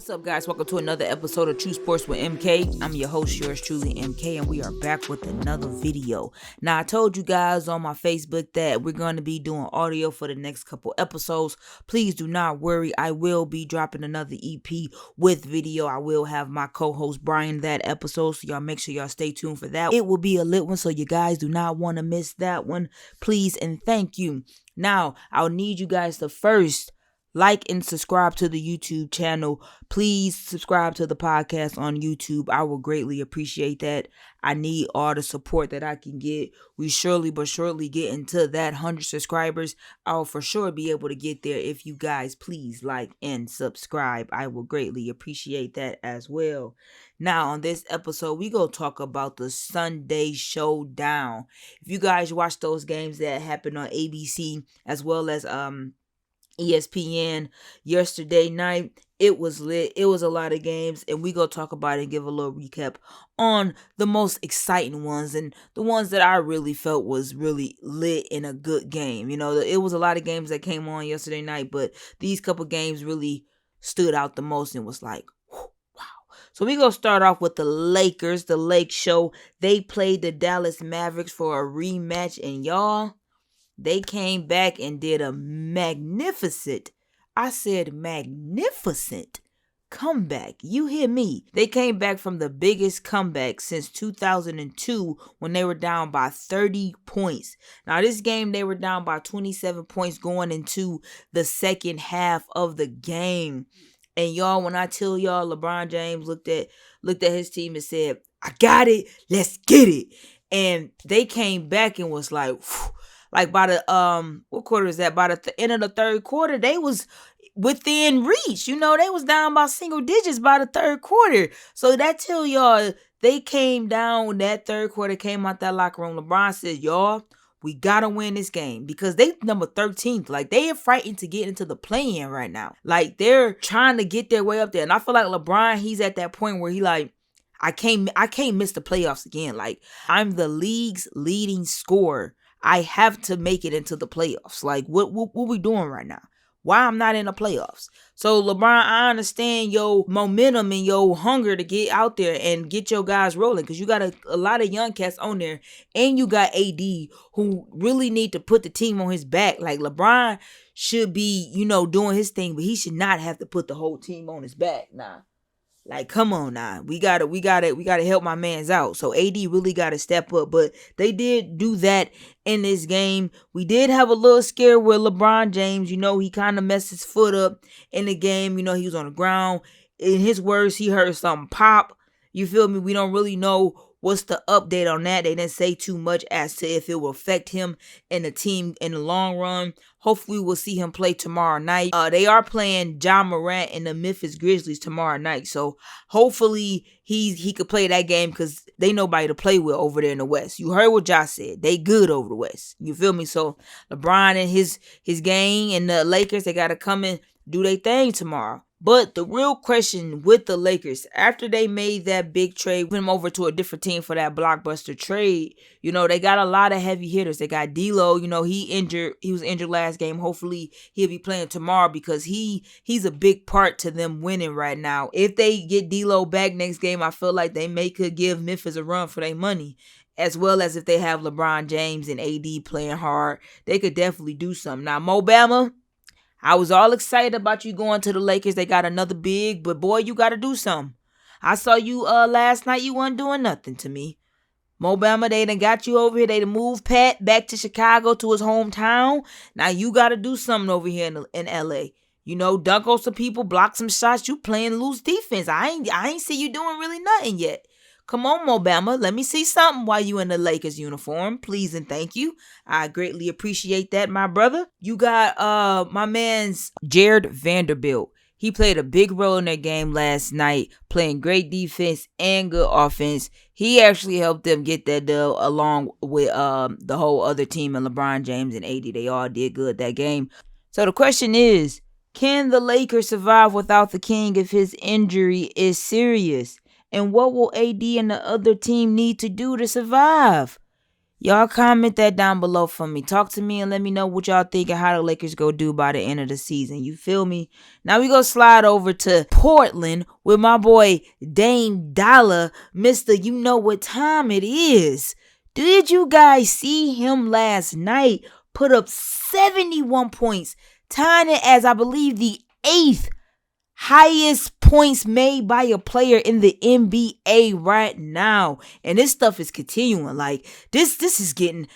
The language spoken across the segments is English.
What's up, guys? Welcome to another episode of True Sports with MK. I'm your host, yours truly, MK, and we are back with another video. Now, I told you guys on my Facebook that we're going to be doing audio for the next couple episodes. Please do not worry. I will be dropping another EP with video. I will have my co-host Brian that episode, so y'all make sure y'all stay tuned for that. It will be a lit one, so you guys do not want to miss that one. Please and thank you. Now, I'll need you guys to first like and subscribe to the YouTube channel. Please subscribe to the podcast on YouTube. I will greatly appreciate that. I need all the support that I can get. We surely but shortly get into that 100 subscribers. I'll for sure be able to get there if you guys please like and subscribe. I will greatly appreciate that as well. Now, on this episode, we gonna talk about the Sunday Showdown. If you guys watch those games that happened on ABC as well as ESPN yesterday night, it was lit. It was a lot of games, and we go talk about it and give a little recap on the most exciting ones and the ones that I really felt was really lit in a good game. You know, it was a lot of games that came on yesterday night, but these couple games really stood out the most and was like, wow. So we gonna start off with the Lakers, the Lake Show. They played the Dallas Mavericks for a rematch, and y'all, they came back and did a magnificent comeback. You hear me? They came back from the biggest comeback since 2002 when they were down by 30 points. Now, this game, they were down by 27 points going into the second half of the game. And y'all, when I tell y'all, LeBron James looked at his team and said, I got it. Let's get it. And they came back and was like, whew. Like by the what quarter is that? By the end of the third quarter, they was within reach. You know, they was down by single digits by the third quarter. So that tell y'all they came down that third quarter, came out that locker room. LeBron said, y'all, we gotta win this game because they number 13th. Like, they are fighting to get into the play-in right now. Like, they're trying to get their way up there. And I feel like LeBron, he's at that point where he like, I can't miss the playoffs again. Like, I'm the league's leading scorer. I have to make it into the playoffs. Like, what we doing right now? Why I'm not in the playoffs? So, LeBron, I understand your momentum and your hunger to get out there and get your guys rolling because you got a lot of young cats on there, and you got AD who really need to put the team on his back. Like, LeBron should be, doing his thing, but he should not have to put the whole team on his back. Nah. Like, come on now. We gotta help my mans out. So AD really gotta step up. But they did do that in this game. We did have a little scare with LeBron James. He kind of messed his foot up in the game. He was on the ground. In his words, he heard something pop. You feel me? We don't really know what's the update on that. They didn't say too much as to if it will affect him and the team in the long run. Hopefully, we'll see him play tomorrow night. They are playing Ja Morant and the Memphis Grizzlies tomorrow night. So, hopefully, he could play that game because they nobody to play with over there in the West. You heard what Ja said. They good over the West. You feel me? So, LeBron and his gang and the Lakers, they got to come and do their thing tomorrow. But the real question with the Lakers, after they made that big trade, put him over to a different team for that blockbuster trade, they got a lot of heavy hitters. They got D'Lo, he was injured last game. Hopefully he'll be playing tomorrow because he's a big part to them winning right now. If they get D'Lo back next game, I feel like they could give Memphis a run for their money. As well as if they have LeBron James and AD playing hard, they could definitely do something. Now, Mo Bama, I was all excited about you going to the Lakers. They got another big, but boy, you got to do something. I saw you last night. You weren't doing nothing to me. Mo Bama, they done got you over here. They done moved Pat back to Chicago to his hometown. Now you got to do something over here in LA. Dunk on some people, block some shots. You playing loose defense. I ain't see you doing really nothing yet. Come on, Mo Bama. Let me see something while you in the Lakers uniform. Please and thank you. I greatly appreciate that, my brother. You got my man's Jared Vanderbilt. He played a big role in that game last night, playing great defense and good offense. He actually helped them get that dub along with the whole other team and LeBron James and AD. They all did good that game. So the question is, can the Lakers survive without the King if his injury is serious? And what will AD and the other team need to do to survive? Y'all comment that down below for me. Talk to me and let me know what y'all think and how the Lakers go do by the end of the season. You feel me? Now we go slide over to Portland with my boy Dame Dollar, Mr. You know what time it is. Did you guys see him last night? Put up 71 points, tying it as I believe the 8th highest points made by a player in the NBA right now. And this stuff is continuing. Like this is getting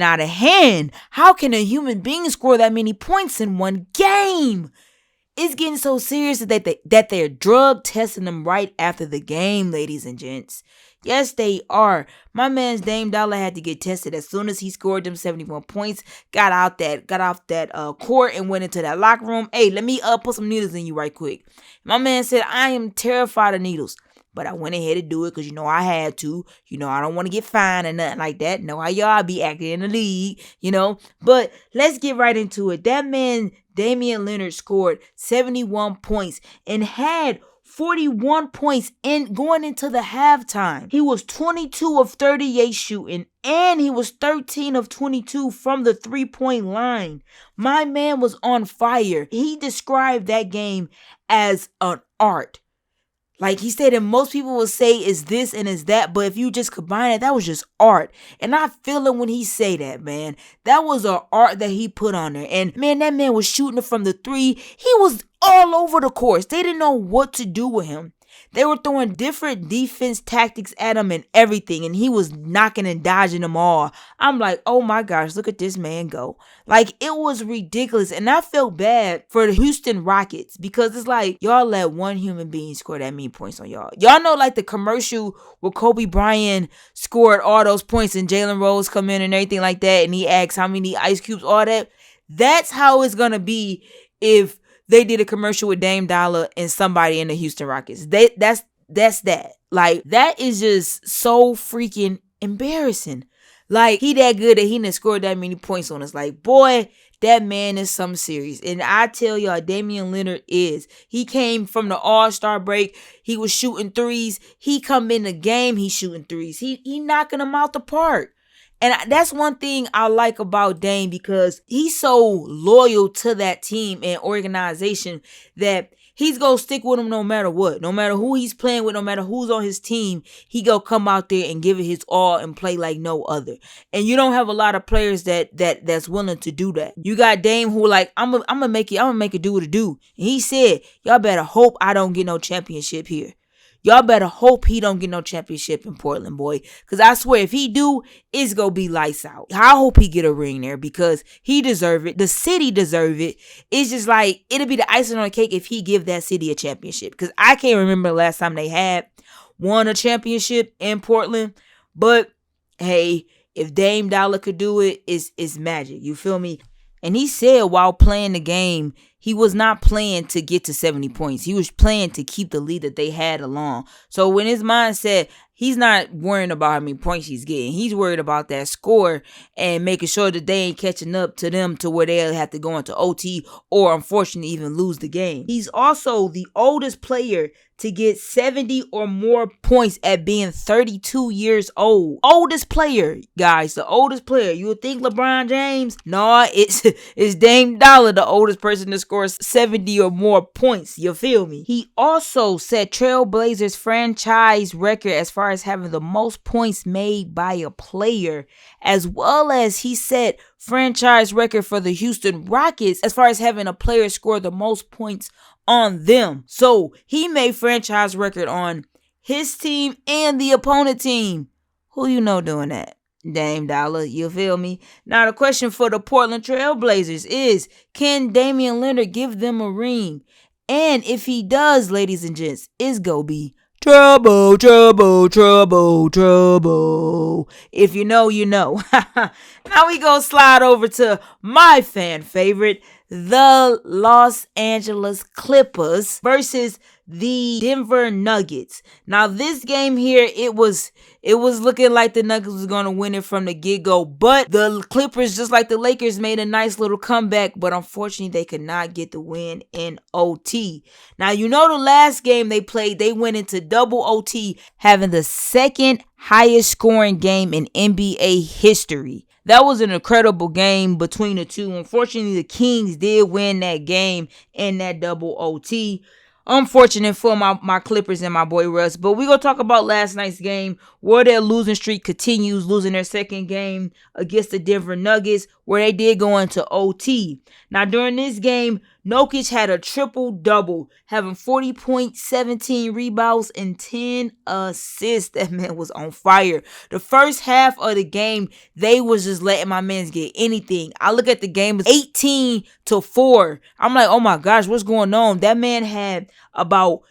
out of hand. How can a human being score that many points in one game? It's getting so serious that they're drug testing them right after the game, ladies and gents. Yes, they are. My man's Dame Dollar had to get tested as soon as he scored them 71 points. Got off that court and went into that locker room. Hey, let me put some needles in you right quick. My man said, I am terrified of needles. But I went ahead to do it because, I had to. I don't want to get fined or nothing like that. Know how y'all be acting in the league, But let's get right into it. That man, Damian Lillard, scored 71 points and had 41 points going into the halftime. He was 22 of 38 shooting, and he was 13 of 22 from the three-point line. My man was on fire. He described that game as an art. Like he said, and most people will say is this and is that, but if you just combine it, that was just art. And I feel it when he say that, man. That was an art that he put on there. And man, that man was shooting it from the three. He was all over the course. They didn't know what to do with him. They were throwing different defense tactics at him and everything, and he was knocking and dodging them all. I'm like, oh my gosh, look at this man go. Like, it was ridiculous, and I felt bad for the Houston Rockets because it's like, y'all let one human being score that many points on y'all. Y'all know, like, the commercial where Kobe Bryant scored all those points and Jalen Rose come in and everything like that, and he asks how many ice cubes, all that. That's how it's gonna be if they did a commercial with Dame Dollar and somebody in the Houston Rockets. That's that. Like, that is just so freaking embarrassing. Like, he that good that he didn't score that many points on us. Like, boy, that man is something serious. And I tell y'all, Damian Lillard is. He came from the All-Star break. He was shooting threes. He come in the game, he's shooting threes. He knocking them out the park. And that's one thing I like about Dame because he's so loyal to that team and organization that he's going to stick with them no matter what. No matter who he's playing with, no matter who's on his team, he going to come out there and give it his all and play like no other. And you don't have a lot of players that's willing to do that. You got Dame who like, I'm gonna make it do what it do. And he said, y'all better hope I don't get no championship here. Y'all better hope he don't get no championship in Portland, boy. Because I swear, if he do, it's going to be lights out. I hope he get a ring there because he deserve it. The city deserve it. It's just like, it'll be the icing on the cake if he give that city a championship. Because I can't remember the last time they had won a championship in Portland. But, hey, if Dame Dollar could do it, it's magic. You feel me? And he said while playing the game, he was not playing to get to 70 points. He was playing to keep the lead that they had along. So when his mindset, he's not worrying about how many points he's getting. He's worried about that score and making sure that they ain't catching up to them to where they'll have to go into OT or unfortunately even lose the game. He's also the oldest player to get 70 or more points at being 32 years old. Oldest player, guys, the oldest player. You would think LeBron James? No, it's Dame Dollar, the oldest person to score 70 or more points. You feel me? He also set Trailblazers franchise record as far as having the most points made by a player, as well as he set franchise record for the Houston Rockets as far as having a player score the most points on them. So he made franchise record on his team and the opponent team. Who you know doing that? Dame Dollar, you feel me? Now the question for the Portland Trailblazers is, can Damian Lillard give them a ring? And if he does, ladies and gents, it's gonna be trouble, trouble, trouble, trouble. If you know, you know. Now we go slide over to my fan favorite, the Los Angeles Clippers versus the Denver Nuggets. Now this game here, it was looking like the Nuggets was going to win it from the get-go, but the Clippers, just like the Lakers, made a nice little comeback, but unfortunately they could not get the win in OT. Now, you know, the last game they played, they went into double OT, having the second highest scoring game in NBA history. That was an incredible game between the two. Unfortunately, the Kings did win that game in that double OT. Unfortunate for my Clippers and my boy Russ. But we're going to talk about last night's game, where their losing streak continues, losing their second game against the Denver Nuggets, where they did go into OT. Now, during this game, Jokic had a triple-double, having 40 points, 17 rebounds, and 10 assists. That man was on fire. The first half of the game, they was just letting my mans get anything. I look at the game, it's 18-4. I'm like, oh my gosh, what's going on? That man had about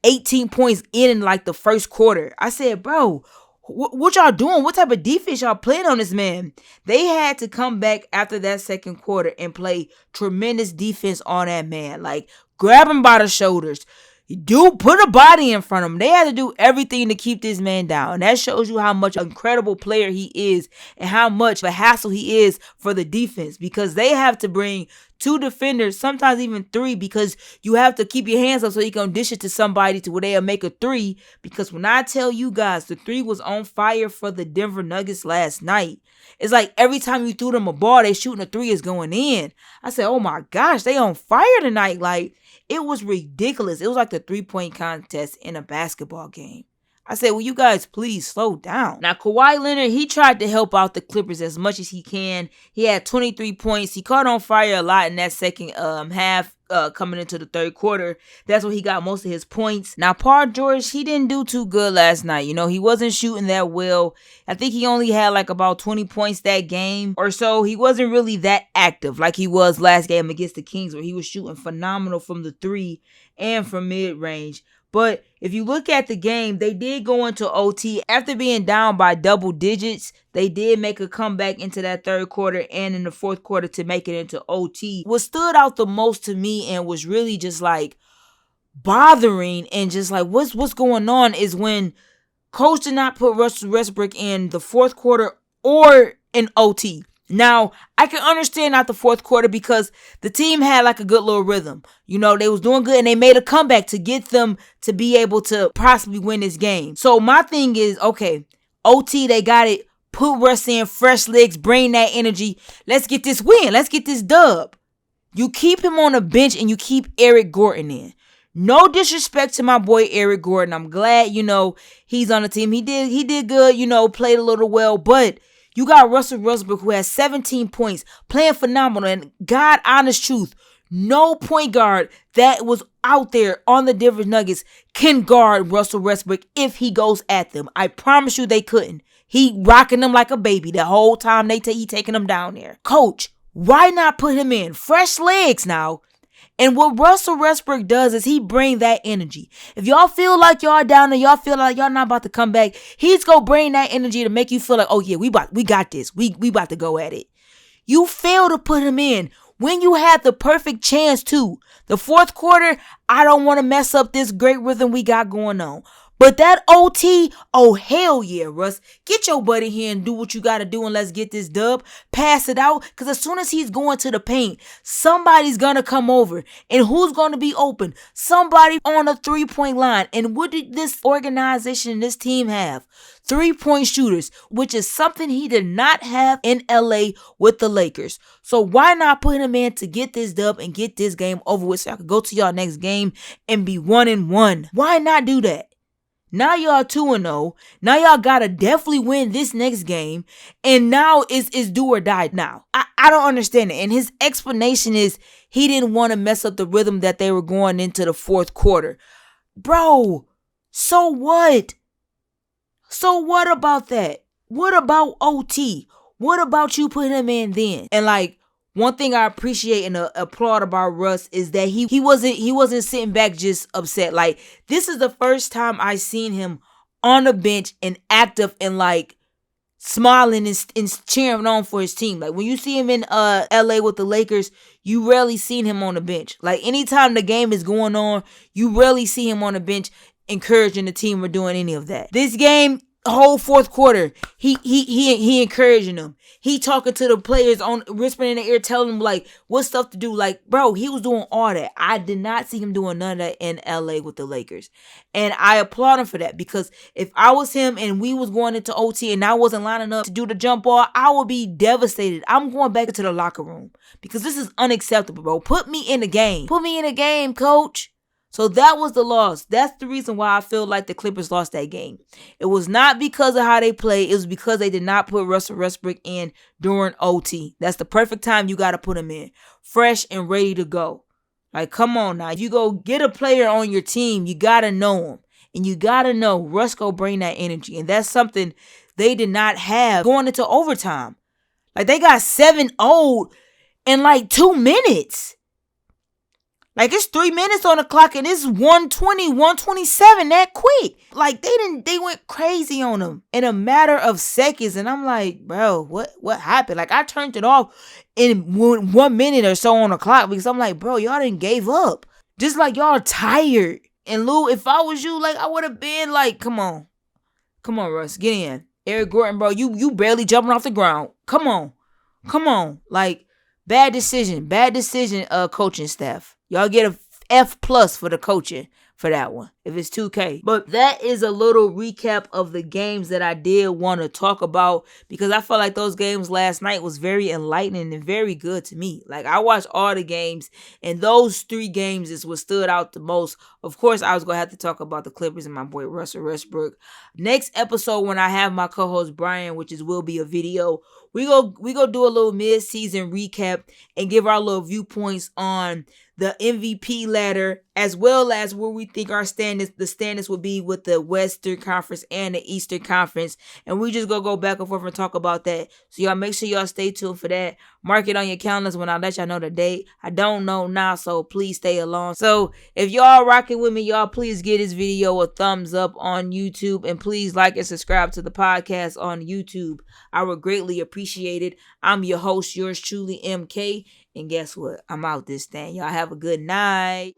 18 points in like the first quarter. I said, bro, what y'all doing? What type of defense y'all playing on this man? They had to come back after that second quarter and play tremendous defense on that man. Like, grab him by the shoulders. Put a body in front of him. They had to do everything to keep this man down. And that shows you how much an incredible player he is and how much of a hassle he is for the defense, because they have to bring 2 defenders, sometimes even 3, because you have to keep your hands up so you can dish it to somebody to where they'll make a 3. Because when I tell you guys, the 3 was on fire for the Denver Nuggets last night. It's like every time you threw them a ball, they shooting a 3 is going in. I said, oh my gosh, they on fire tonight. Like, it was ridiculous. It was like the 3-point contest in a basketball game. I said, will you guys please slow down? Now, Kawhi Leonard, he tried to help out the Clippers as much as he can. He had 23 points. He caught on fire a lot in that second half coming into the third quarter. That's where he got most of his points. Now, Paul George, he didn't do too good last night. You know, he wasn't shooting that well. I think he only had like about 20 points that game or so. He wasn't really that active like he was last game against the Kings, where he was shooting phenomenal from the 3 and from mid-range. But if you look at the game, they did go into OT. After being down by double digits, they did make a comeback into that third quarter and in the fourth quarter to make it into OT. What stood out the most to me and was really just like bothering and just like what's going on is when Coach did not put Russell Westbrook in the fourth quarter or in OT. Now, I can understand not the fourth quarter because the team had like a good little rhythm. You know, they was doing good and they made a comeback to get them to be able to possibly win this game. So my thing is, okay, OT, they got it. Put Russ in, fresh legs, bring that energy. Let's get this win. Let's get this dub. You keep him on the bench and you keep Eric Gordon in. No disrespect to my boy Eric Gordon. I'm glad, you know, he's on the team. He did good, you know, played a little well, but you got Russell Westbrook, who has 17 points, playing phenomenal. And God, honest truth, no point guard that was out there on the Denver Nuggets can guard Russell Westbrook if he goes at them. I promise you they couldn't. He rocking them like a baby the whole time he taking them down there. Coach, why not put him in? Fresh legs now. And what Russell Westbrook does is he bring that energy. If y'all feel like y'all down there, y'all feel like y'all not about to come back, he's gonna bring that energy to make you feel like, oh yeah, we got this. We about to go at it. You fail to put him in when you had the perfect chance to. The fourth quarter, I don't want to mess up this great rhythm we got going on. But that OT, oh hell yeah, Russ. Get your buddy here and do what you got to do and let's get this dub. Pass it out, because as soon as he's going to the paint, somebody's going to come over. And who's going to be open? Somebody on a 3-point line. And what did this organization, this team have? 3-point shooters, which is something he did not have in LA with the Lakers. So why not put him in to get this dub and get this game over with so I could go to y'all next game and be 1-1? Why not do that? Now y'all 2-0. Now y'all gotta definitely win this next game. And now it's do or die now. I don't understand it. And his explanation is he didn't want to mess up the rhythm that they were going into the fourth quarter. Bro, so what? So what about that? What about OT? What about you putting him in then? And like, one thing I appreciate and applaud about Russ is that he wasn't sitting back just upset. Like, this is the first time I seen him on the bench and active and like smiling and cheering on for his team. Like when you see him in LA with the Lakers, you rarely seen him on the bench. Like anytime the game is going on, you rarely see him on the bench encouraging the team or doing any of that. This game, whole fourth quarter, he encouraging them. He talking to the players, on whispering in the ear, telling them like what stuff to do. Like, bro, he was doing all that. I did not see him doing none of that in LA with the Lakers. And I applaud him for that, because if I was him and we was going into OT and I wasn't lining up to do the jump ball, I would be devastated. I'm going back into the locker room because this is unacceptable, bro. Put me in the game. Put me in the game, coach. So that was the loss. That's the reason why I feel like the Clippers lost that game. It was not because of how they played. It was because they did not put Russell Westbrook in during OT. That's the perfect time you got to put him in. Fresh and ready to go. Like, come on now. If you go get a player on your team, you got to know him. And you got to know Russ go bring that energy. And that's something they did not have going into overtime. Like, they got 7-0 in like 2 minutes. Like, it's 3 minutes on the clock and it's 120, 127 that quick. Like, they went crazy on them in a matter of seconds. And I'm like, bro, what happened? Like, I turned it off in 1 minute or so on the clock because I'm like, bro, y'all didn't gave up. Just like y'all tired. And Lou, if I was you, like, I would have been like, come on, Russ, get in. Eric Gordon, bro, you barely jumping off the ground. Come on. Like, bad decision, coaching staff. Y'all get a F+ for the coaching for that one, if it's 2K. But that is a little recap of the games that I did want to talk about, because I felt like those games last night was very enlightening and very good to me. Like, I watched all the games, and those 3 games is what stood out the most. Of course, I was going to have to talk about the Clippers and my boy Russell Westbrook. Next episode, when I have my co-host Brian, will be a video, we go do a little mid-season recap and give our little viewpoints on the MVP ladder, as well as where we think the standings will be with the Western Conference and the Eastern Conference. And we just go back and forth and talk about that. So y'all make sure y'all stay tuned for that. Mark it on your calendars when I let y'all know the date. I don't know now, so please stay along. So if y'all rocking with me, y'all please give this video a thumbs up on YouTube, and please like and subscribe to the podcast on YouTube. I would greatly appreciate it. I'm your host, yours truly, MK. And guess what? I'm out this thing. Y'all have a good night.